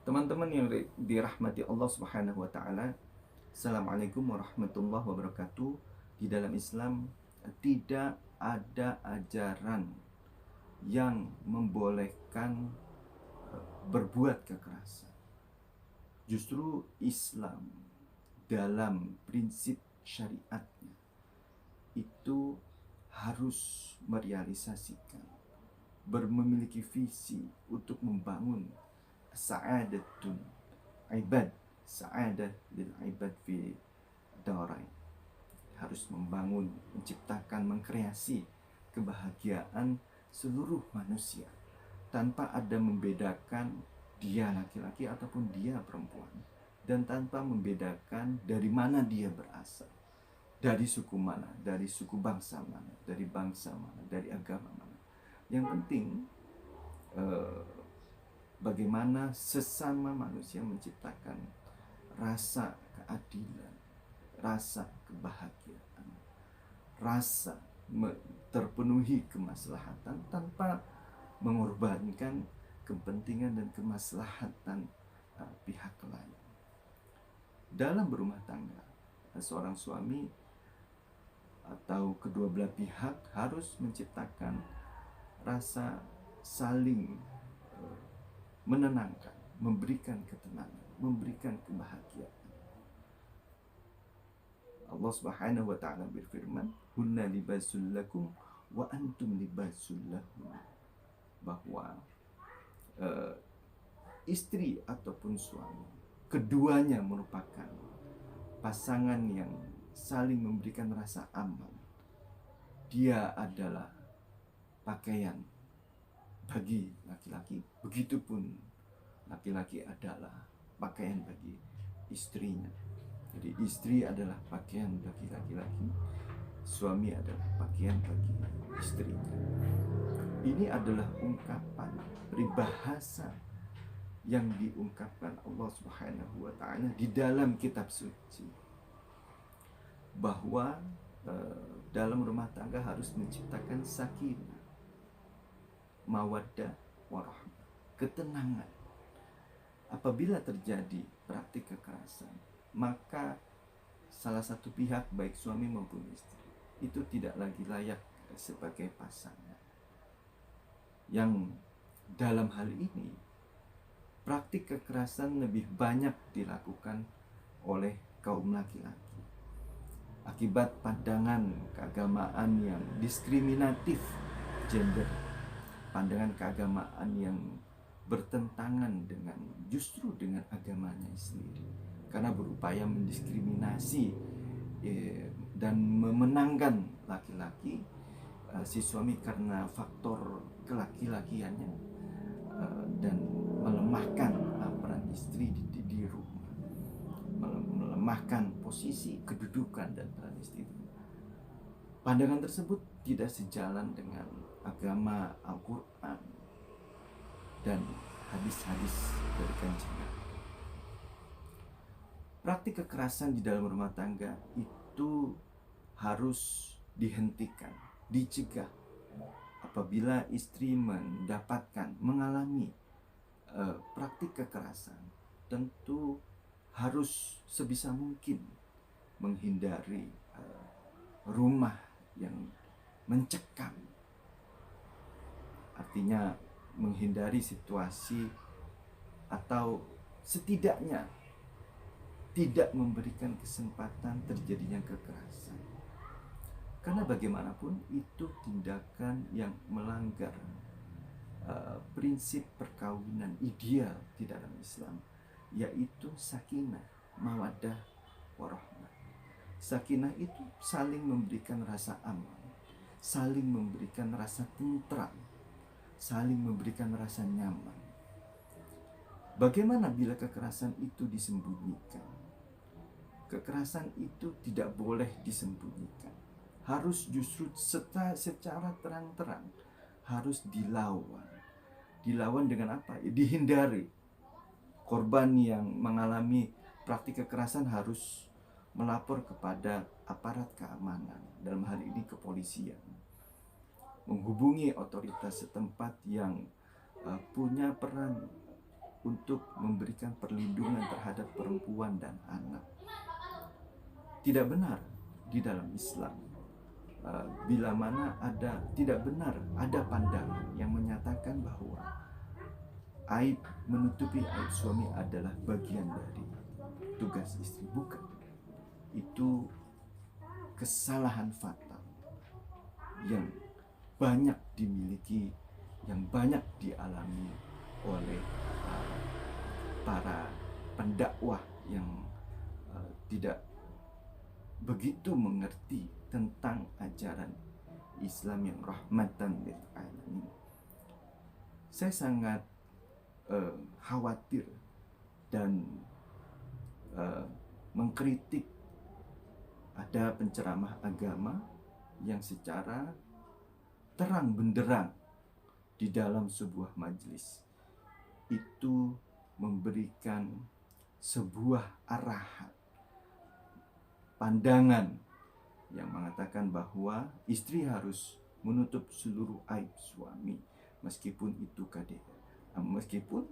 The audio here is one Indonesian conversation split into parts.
Teman-teman yang dirahmati Allah Subhanahu wa taala, Assalamualaikum warahmatullahi wabarakatuh. Di dalam Islam tidak ada ajaran yang membolehkan berbuat kekerasan. Justru Islam dalam prinsip syariatnya itu harus merealisasikan, memiliki visi untuk membangun sa'adatun ibad, sa'adah lil ibad fi darain. Harus membangun, menciptakan, mengkreasi kebahagiaan seluruh manusia tanpa ada membedakan dia laki-laki ataupun dia perempuan, dan tanpa membedakan dari mana dia berasal, dari suku mana, dari suku bangsa mana, dari bangsa mana, dari agama mana. Yang penting bagaimana sesama manusia menciptakan rasa keadilan, rasa kebahagiaan, rasa terpenuhi kemaslahatan tanpa mengorbankan kepentingan dan kemaslahatan pihak lain. Dalam berumah tangga, seorang suami atau kedua belah pihak harus menciptakan rasa saling menenangkan, memberikan ketenangan, memberikan kebahagiaan. Allah Subhanahu wa taala berfirman, "Hunna libasul lakum wa antum libasul lahum." Bahwa istri ataupun suami, keduanya merupakan pasangan yang saling memberikan rasa aman. Dia adalah pakaian bagi laki-laki, begitupun laki-laki adalah pakaian bagi istrinya. Jadi istri adalah pakaian bagi laki-laki, suami adalah pakaian bagi istrinya. Ini adalah ungkapan peribahasa yang diungkapkan Allah Subhanahu wa taala di dalam kitab suci, bahwa dalam rumah tangga harus menciptakan sakinah, mawaddah warahmah, ketenangan. Apabila terjadi praktik kekerasan, maka salah satu pihak, baik suami maupun istri, itu tidak lagi layak sebagai pasangan. Yang dalam hal ini, praktik kekerasan lebih banyak dilakukan oleh kaum laki-laki akibat pandangan keagamaan yang diskriminatif gender, pandangan keagamaan yang bertentangan justru dengan agamanya sendiri, karena berupaya mendiskriminasi dan memenangkan laki-laki, si suami karena faktor kelaki-lakiannya, dan melemahkan peran istri di rumah, melemahkan posisi kedudukan dan peran istri. Pandangan tersebut tidak sejalan dengan agama Al-Quran dan hadis-hadis dari Kanjeng Nabi. Praktik kekerasan di dalam rumah tangga itu harus dihentikan, dicegah. Apabila istri mengalami praktik kekerasan, tentu harus sebisa mungkin menghindari rumah yang mencekam. Artinya menghindari situasi atau setidaknya tidak memberikan kesempatan terjadinya kekerasan. Karena bagaimanapun itu tindakan yang melanggar prinsip perkawinan ideal di dalam Islam, yaitu sakinah, mawaddah, warahmah. Sakinah itu saling memberikan rasa aman, saling memberikan rasa tentram, saling memberikan rasa nyaman. Bagaimana bila kekerasan itu disembunyikan? Kekerasan itu tidak boleh disembunyikan, harus justru secara terang-terang, harus dilawan. Dilawan dengan apa? Dihindari. Korban yang mengalami praktik kekerasan harus melapor kepada aparat keamanan, dalam hal ini kepolisian, menghubungi otoritas setempat yang punya peran untuk untuk memberikan perlindungan terhadap perempuan dan anak. Tidak benar di dalam Islam. Bila mana tidak benar ada pandangan yang menyatakan bahwa menutupi aib suami adalah bagian dari tugas istri. Bukan. Itu kesalahan fatal yang banyak dimiliki, yang banyak dialami oleh para pendakwah yang tidak begitu mengerti tentang ajaran Islam yang rahmatan lil alamin. Saya sangat khawatir dan mengkritik ada penceramah agama yang secara terang benderang di dalam sebuah majelis itu memberikan sebuah arahan, pandangan yang mengatakan bahwa istri harus menutup seluruh aib suami meskipun itu KDR, meskipun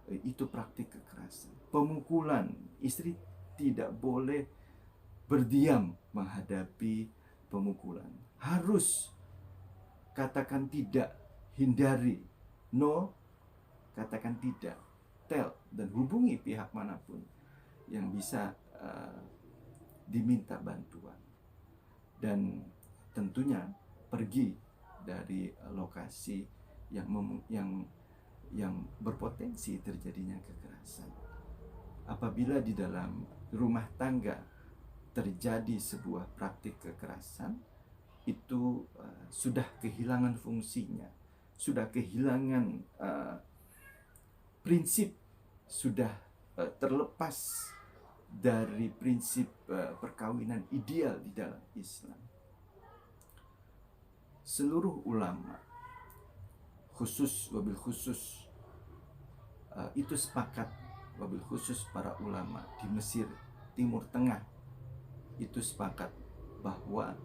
itu praktik kekerasan, pemukulan. Istri tidak boleh berdiam menghadapi pemukulan, harus katakan tidak, hindari, no, katakan tidak, tell, dan hubungi pihak manapun yang bisa diminta bantuan. Dan tentunya pergi dari lokasi yang berpotensi terjadinya kekerasan. Apabila di dalam rumah tangga terjadi sebuah praktik kekerasan, itu sudah kehilangan fungsinya, sudah kehilangan prinsip, sudah terlepas dari prinsip perkawinan ideal di dalam Islam. Seluruh ulama, wabil khusus itu sepakat, wabil khusus para ulama di Mesir, Timur Tengah, itu sepakat bahwa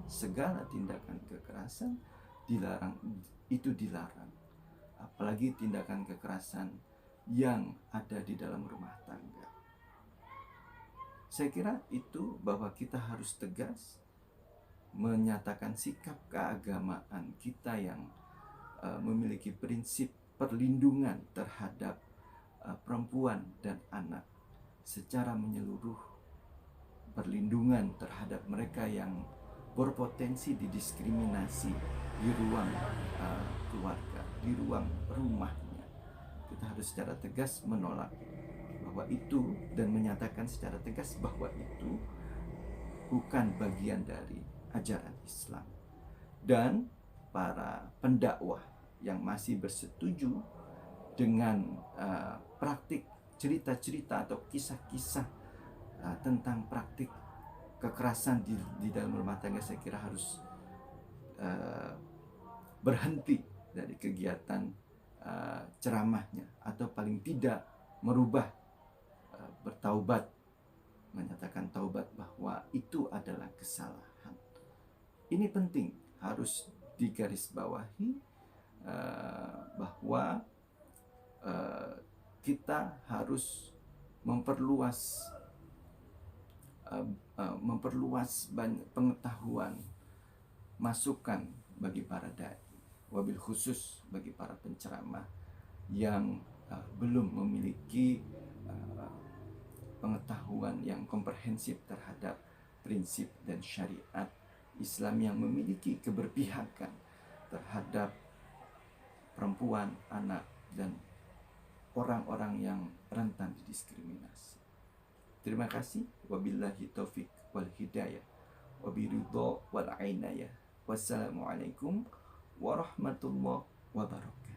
segala tindakan kekerasan dilarang, itu dilarang. Apalagi tindakan kekerasan yang ada di dalam rumah tangga. Saya kira itu bahwa kita harus tegas menyatakan sikap keagamaan kita yang memiliki prinsip perlindungan terhadap perempuan dan anak secara menyeluruh, perlindungan terhadap mereka yang berpotensi didiskriminasi di ruang keluarga, di ruang rumahnya. Kita harus secara tegas menolak bahwa itu, dan menyatakan secara tegas bahwa itu bukan bagian dari ajaran Islam. Dan para pendakwah yang masih bersetuju dengan praktik cerita-cerita atau kisah-kisah tentang praktik kekerasan di dalam rumah tangga, saya kira harus berhenti dari kegiatan ceramahnya, atau paling tidak merubah, bertaubat, menyatakan taubat bahwa itu adalah kesalahan. Ini penting, harus digarisbawahi bahwa kita harus memperluas banyak pengetahuan, masukan bagi para dai, wabil khusus bagi para penceramah yang belum memiliki pengetahuan yang komprehensif terhadap prinsip dan syariat Islam yang memiliki keberpihakan terhadap perempuan, anak, dan orang-orang yang rentan didiskriminasi. Terima kasih. Wabillahi taufik wal hidayah, wabiridho wal ainayah. Wassalamualaikum warahmatullahi wabarakatuh.